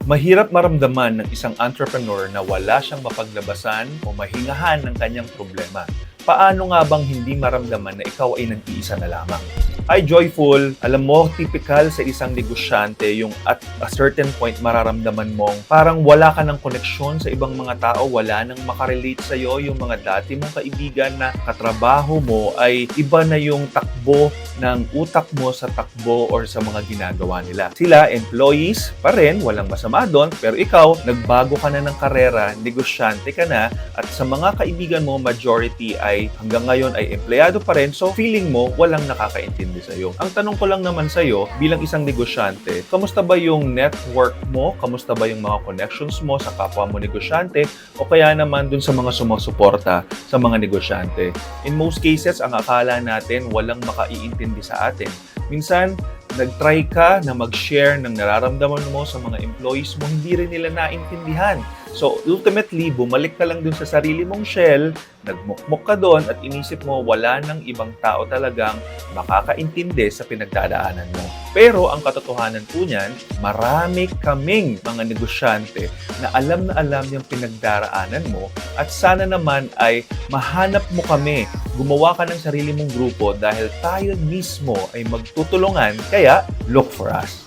Mahirap maramdaman ng isang entrepreneur na wala siyang mapaglabasan o mahingahan ng kanyang problema. Paano nga bang hindi maramdaman na ikaw ay nag-iisa na lamang? Ay, Joyful, alam mo, typical sa isang negosyante yung at a certain point mararamdaman mong parang wala ka ng koneksyon sa ibang mga tao, wala nang makarelate sa'yo, yung mga dati mong kaibigan na katrabaho mo ay iba na yung takbo ng utak mo sa takbo or sa mga ginagawa nila. Sila, employees pa rin, walang masama doon, pero ikaw, nagbago ka na ng karera, negosyante ka na, at sa mga kaibigan mo, majority ay hanggang ngayon ay empleyado pa rin, so feeling mo walang nakakaintindi sa'yo. Ang tanong ko lang naman sa'yo, bilang isang negosyante, kamusta ba yung network mo? Kamusta ba yung mga connections mo sa kapwa mo negosyante? O kaya naman dun sa mga sumusuporta sa mga negosyante? In most cases, ang akala natin walang makaiintindi sa atin. Minsan, nag-try ka na mag-share ng nararamdaman mo sa mga employees mo, hindi rin nila naintindihan. So, ultimately, bumalik ka lang dun sa sarili mong shell, nagmukmuk ka doon at inisip mo wala nang ibang tao talagang makakaintindi sa pinagdadaanan mo. Pero ang katotohanan po niyan, marami kaming mga negosyante na alam yung pinagdaraanan mo at sana naman ay mahanap mo kami. Gumawa ka ng sarili mong grupo dahil tayo mismo ay magtutulungan, kaya look for us.